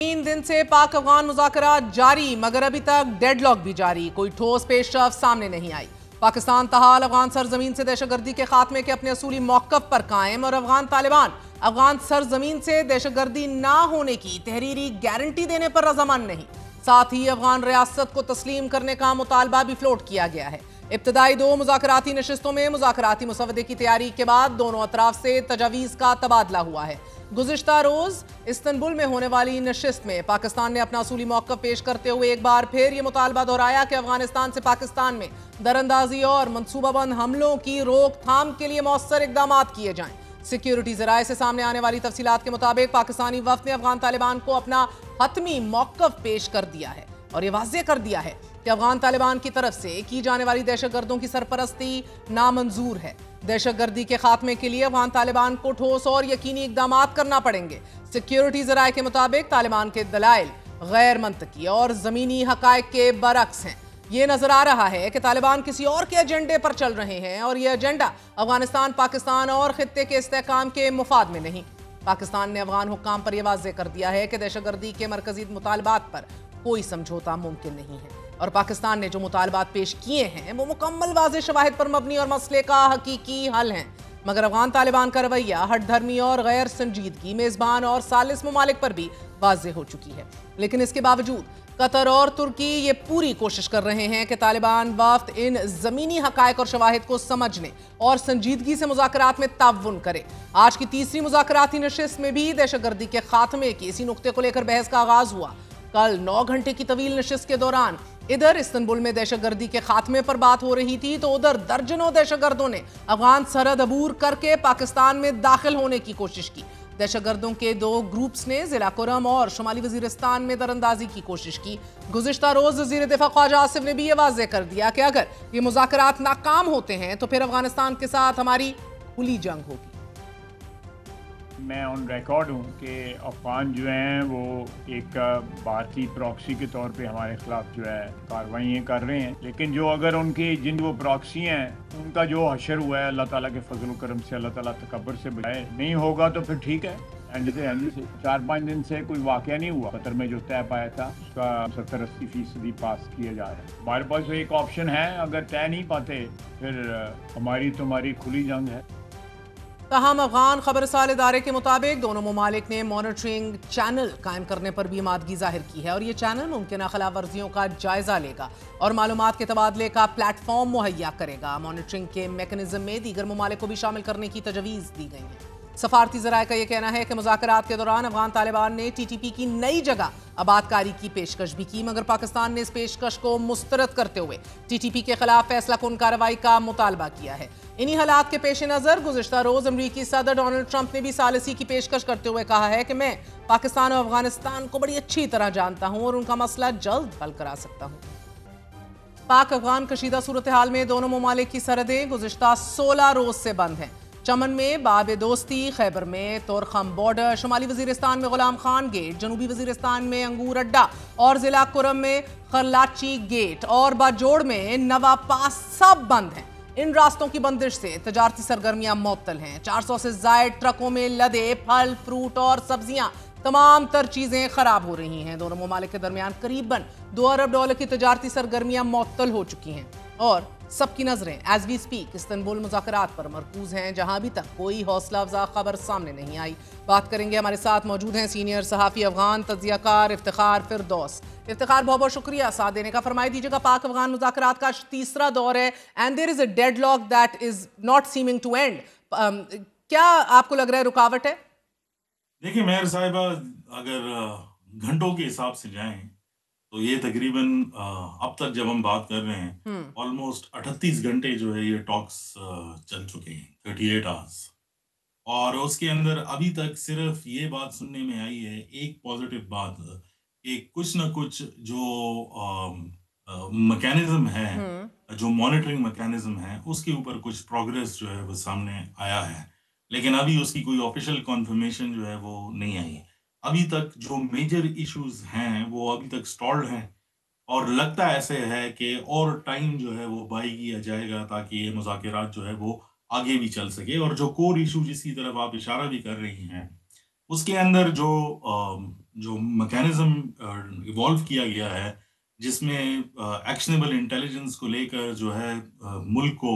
3 दिन से पाक अफगान मुज़ाकरात जारी, मगर अभी तक डेडलॉक भी जारी। कोई ठोस पेशरफ्त सामने नहीं आई। पाकिस्तान तहाल अफगान सरजमीन से दहशतगर्दी के खात्मे के अपने असूली मौक़िफ़ पर कायम और अफगान तालिबान अफगान सरजमीन से दहशतगर्दी ना होने की तहरीरी गारंटी देने पर रजामंद नहीं। साथ ही अफगान रियासत को तस्लीम करने का मुतालबा भी फ्लोट किया गया है। इब्तदाई 2 मुज़ाकराती नशिस्तों में मुज़ाकराती मुसवदे की तैयारी के बाद दोनों अतराफ से तजावीज़ का तबादला हुआ है। गुज़िश्ता रोज इस्तंबुल में होने वाली नशिस्त में पाकिस्तान ने अपना असूली मौक़िफ़ पेश करते हुए एक बार फिर ये मुतालबा दोहराया कि अफगानिस्तान से पाकिस्तान में दरअंदाजी और मनसूबाबंद हमलों की रोकथाम के लिए मौसर इक़दाम किए जाएं। सिक्योरिटी ज़राए से सामने आने वाली तफसीलात के मुताबिक पाकिस्तानी वफ़द ने अफगान तालिबान को अपना हतमी मौक़िफ़ पेश कर दिया है और ये वाज़ेह कर दिया है कि अफगान तालिबान की तरफ से की जाने वाली दहशतगर्दों की सरपरस्ती नामंजूर है। दहशतगर्दी के खात्मे के लिए अफगान तालिबान को ठोस और यकीनी इक़दाम करना पड़ेंगे। सिक्योरिटी ज़राए के मुताबिक तालिबान के दलाइल गैर मंतकी और ज़मीनी हक़ाइक़ के बरअक्स हैं। ये नजर आ रहा है कि तालिबान किसी और के एजेंडे पर चल रहे हैं और यह एजेंडा अफगानिस्तान, पाकिस्तान और खित्ते के इस्तेहकाम के मुफाद में नहीं। पाकिस्तान ने अफगान हुक्काम पर यह वाज़ेह कर दिया है कि दहशतगर्दी के मरकजी मुतालबात पर कोई समझौता मुमकिन नहीं है और पाकिस्तान ने जो मुतालबात पेश किए हैं वो मुकम्मल वाज़ेह शवाहिद पर मबनी और मसले का हकीकी हल हैं। मगर अफगान तालिबान का रवैया हठधर्मी और गैर संजीदगी मेज़बान और सालिस ममालिक पर भी वाज़ेह हो चुकी है। लेकिन इसके बावजूद कतर और तुर्की ये पूरी कोशिश कर रहे हैं कि तालिबान वफ़द इन ज़मीनी हक़ाइक़ और शवाहिद को समझने और संजीदगी से मुज़ाकरात में ताउन करे। आज की तीसरी मुज़ाकराती नशिस्त में भी दहशतगर्दी के खात्मे के इसी नुक्ते को लेकर बहस का आगाज़ हुआ। कल 9 घंटे की तवील नशिस्त के दौरान इधर इस्तंबुल में दहशतगर्दी के खात्मे पर बात हो रही थी तो उधर दर्जनों दहशतगर्दों ने अफगान सरहद अबूर करके पाकिस्तान में दाखिल होने की कोशिश की। दहशतगर्दों के 2 ग्रुप्स ने जिला कुरम और शुमाली वजीरिस्तान में दरअंदाजी की कोशिश की। गुज़िश्ता रोज वज़ीर दिफा ख्वाजा आसिफ ने भी ये वाज़ेह कर दिया कि अगर ये मुज़ाकरात नाकाम होते हैं तो फिर अफगानिस्तान के साथ हमारी खुली जंग होगी। मैं ऑन रिकॉर्ड हूँ कि अफगान जो हैं वो एक भारतीय प्रॉक्सी के तौर पे हमारे ख़िलाफ़ जो है कार्रवाइयाँ कर रहे हैं, लेकिन जो अगर उनकी जिन वो प्रॉक्सी हैं उनका जो हशर हुआ है अल्लाह ताला के फजल करम से, अल्लाह ताला तकब्बर से बचाए, नहीं होगा तो फिर ठीक है। एंड से 4-5 दिन से कोई वाक़या नहीं हुआ। कतर में जो तय पाया था उसका 70-80% पास किया जा रहा है। हमारे पास एक ऑप्शन है, अगर तय नहीं पाते फिर हमारी तुम्हारी खुली जंग है। तहम अफगान खबरसाल इदारे के मुताबिक दोनों ममालिक ने मॉनिटरिंग चैनल कायम करने पर भी आमादगी जाहिर की है और ये चैनल मुमकिन खिलाफ वर्जियों का जायजा लेगा और मालूमात के तबादले का प्लेटफॉर्म मुहैया करेगा। मॉनिटरिंग के मैकेनिज्म में दीगर ममालिक को भी शामिल करने की तजवीज़ दी गई है। सफारती ज़राए का यह कहना है कि मुज़ाकरात के दौरान अफगान तालिबान ने TTP की नई जगह आबादकारी की पेशकश भी की, मगर पाकिस्तान ने इस पेशकश को मुस्तरद करते हुए TTP के खिलाफ फैसला कुन कार्रवाई का मुतालबा किया है। इन्हीं हालात के पेश नज़र गुज़िश्ता रोज़ अमरीकी सदर डोनाल्ड ट्रंप ने भी सालिसी की पेशकश करते हुए कहा है कि मैं पाकिस्तान और अफगानिस्तान को बड़ी अच्छी तरह जानता हूँ और उनका मसला जल्द हल करा सकता हूँ। पाक अफगान कशीदा सूरत हाल में दोनों ममालिक की सरहदें गुज़िश्ता 16 रोज़ से बंद हैं। चमन में बाब दोस्ती, खैबर में तोरखम बॉर्डर, शुमाली वजीरिस्तान में गुलाम खान गेट, जनूबी वजीरिस्तान में अंगूर अड्डा और जिला कुरम में खरलाची गेट और बाजोड़ में नवा पास सब बंद हैं। इन रास्तों की बंदिश से तजारती सरगर्मियां मुअत्तल हैं। 400 से जायद ट्रकों में लदे फल, फ्रूट और सब्जियां, तमाम तर चीजें खराब हो रही हैं। दोनों ममालिक के दरमियान करीबन $2 अरब की तजारती सरगर्मियां मुअत्तल हो चुकी हैं और सबकी नजरें एज वी स्पीक इस्तंबुल मुज़ाकरात पर मरकूज हैं, जहां अभी तक कोई हौसला अफजा खबर सामने नहीं आई। बात करेंगे, हमारे साथ मौजूद हैं सीनियर सहाफ़ी अफगान तज्ज़ियाकार इफ्तिखार फिरदौस। इफ्तिखार, बहुत बहुत शुक्रिया साथ देने का। फरमाई दीजिएगा, पाक अफगान मुज़ाकरात का तीसरा दौर है and there is a deadlock that is not seeming to end. क्या आपको लग रहा है रुकावट है? देखिए मेहर साहिबा, अगर घंटों के हिसाब से जाएं तो ये तकरीबन अब तक जब हम बात कर रहे हैं ऑलमोस्ट 38 घंटे जो है ये टॉक्स चल चुके हैं, 38 आवर्स। और उसके अंदर अभी तक सिर्फ ये बात सुनने में आई है, एक पॉजिटिव बात, कि कुछ ना कुछ जो मैकेनिज्म है, जो मॉनिटरिंग मैकेनिज्म है, उसके ऊपर कुछ प्रोग्रेस जो है वो सामने आया है, लेकिन अभी उसकी कोई ऑफिशियल कॉन्फर्मेशन जो है वो नहीं आई है। अभी तक जो मेजर इश्यूज हैं वो अभी तक स्टॉल्ड हैं और लगता ऐसे है कि और टाइम जो है वो बाई किया जाएगा ताकि ये मुज़ाकरात जो है वो आगे भी चल सके। और जो कोर इशू जिसकी तरफ आप इशारा भी कर रही हैं उसके अंदर जो जो मैकेनिज्म इवॉल्व किया गया है, जिसमें एक्शनेबल इंटेलिजेंस को लेकर जो है मुल्क को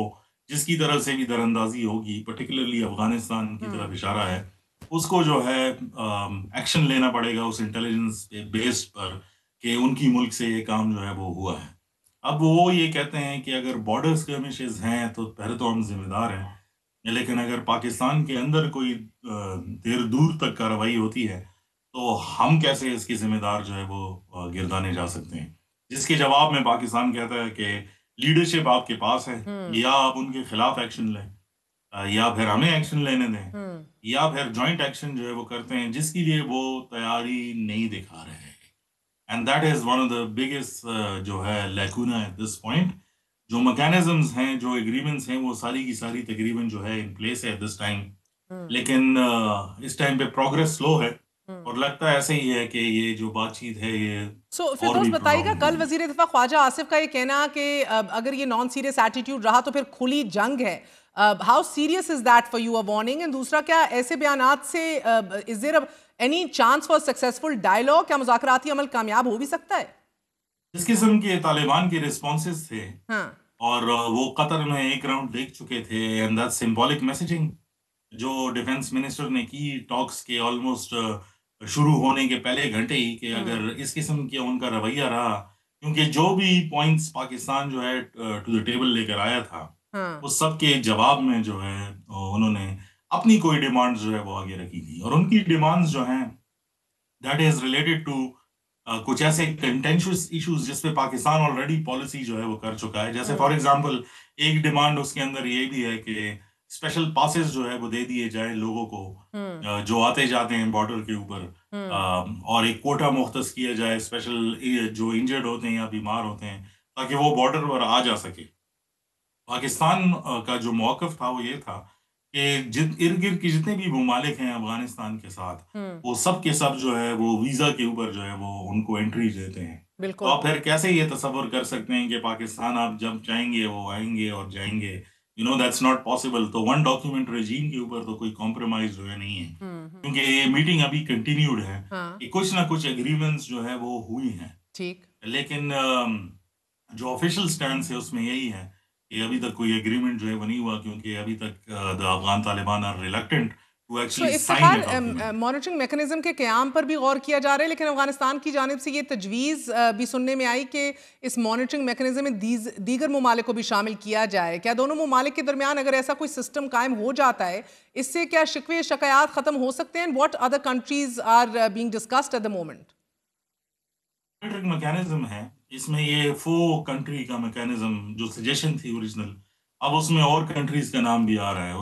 जिसकी तरफ से भी दरअंदाजी होगी, पर्टिकुलरली अफगानिस्तान की तरफ इशारा है, उसको जो है एक्शन लेना पड़ेगा उस इंटेलिजेंस बेस्ड पर कि उनकी मुल्क से ये काम जो है वो हुआ है। अब वो ये कहते हैं कि अगर बॉर्डर स्कर्मिशेस हैं तो पहले तो हम जिम्मेदार हैं, लेकिन अगर पाकिस्तान के अंदर कोई देर दूर तक कार्रवाई होती है तो हम कैसे इसके जिम्मेदार जो है वो गिरदाने जा सकते हैं। जिसके जवाब में पाकिस्तान कहता है कि लीडरशिप आपके पास है, या आप उनके खिलाफ एक्शन लें, या फिर हमें एक्शन लेने दें, या फिर जॉइंट एक्शन जो है वो करते हैं, जिसके लिए वो तैयारी नहीं दिखा रहे हैं। And that is one of the biggest जो है लैकूना एट दिस पॉइंट। जो मैकेनिज्म्स हैं, जो एग्रीमेंट्स हैं, वो सारी की सारी तकरीबन जो है इन प्लेस है दिस टाइम, लेकिन इस टाइम पे प्रोग्रेस स्लो है और लगता है ऐसे ही है कि ये जो बातचीत है ये और फिरदौस भी बताइएगा, prolonged कल होगी। वजीर दिफा ख्वाजा आसिफ का ये कहना कि अगर ये नॉन सीरियस एटीट्यूड रहा तो फिर खुली जंग है। How serious is that for you, a warning? And दूसरा, क्या ऐसे बयानात से is there any chance for successful dialogue? क्या मुज़ाकराती अमल कामयाब हो भी सकता है? इस किस्म के तालिबान के रिस्पॉन्सेस थे, हाँ। और वो कतर में एक राउंड देख चुके थे, एंड दैट सिंबॉलिक मैसेजिंग जो डिफेंस मिनिस्टर ने की टॉक्स के ऑलमोस्ट शुरू होने के पहले घंटे ही, कि अगर इस किस्म का उनका रवैया रहा, क्योंकि जो भी पॉइंट्स पाकिस्तान जो है टू द टेबल लेकर आया था, हाँ। उस सब के जवाब में जो है उन्होंने अपनी कोई डिमांड्स जो है वो आगे रखी थी, और उनकी डिमांड्स जो हैं दैट इज रिलेटेड टू कुछ ऐसे कंटेंशियस इश्यूज जिस पे पाकिस्तान ऑलरेडी पॉलिसी जो है वो कर चुका है। जैसे फॉर एग्जांपल एक डिमांड उसके अंदर ये भी है कि स्पेशल पासेस जो है वो दे दिए जाए लोगों को जो आते जाते हैं बॉर्डर के ऊपर, और एक कोटा मुख्तस किया जाए स्पेशल जो इंजर्ड होते हैं या बीमार होते हैं, ताकि वो बॉर्डर पर आ जा सके। पाकिस्तान का जो मौकफ था वो ये था कि इर्द गिर्द के जितने भी ममालिक हैं अफगानिस्तान के साथ, वो सब के सब जो है वो वीजा के ऊपर जो है वो उनको एंट्री देते हैं। तो बिल्कुल। आप फिर कैसे ये तसव्वुर कर सकते हैं कि पाकिस्तान आप जब चाहेंगे वो आएंगे और जाएंगे? That's not possible. तो वन डॉक्यूमेंट रेजीम के ऊपर तो कोई कॉम्प्रोमाइज जो है नहीं है, क्योंकि ये मीटिंग अभी कंटिन्यूड है, हाँ। कि कुछ ना कुछ एग्रीमेंट्स जो है वो हुई हैं, ठीक। लेकिन जो ऑफिशियल स्टैंड है उसमें यही है कि अभी तक कोई एग्रीमेंट जो है वो नहीं हुआ, क्योंकि अभी तक the Afghan Taliban are reluctant to actually sign a document. Monitoring mechanism के क़याम पर भी गौर किया जा रहा है, लेकिन अफगानिस्तान की जानिब से ये तजवीज़ भी सुनने में आई कि इस मॉनिटरिंग मैकेनिज्म में दीगर ममालिक को भी शामिल किया जाए। क्या दोनों ममालिक के दरमियान अगर ऐसा कोई सिस्टम कायम हो जाता है, इससे क्या शिकवे शिकायत ख़त्म हो सकते हैं? What other countries are being discussed at the moment? Monitoring mechanism है, इसमें ये 4 कंट्री का मैकेनिज्म जो सजेशन थी ओरिजिनल, अब उसमें और कंट्रीज का नाम भी आ रहा है।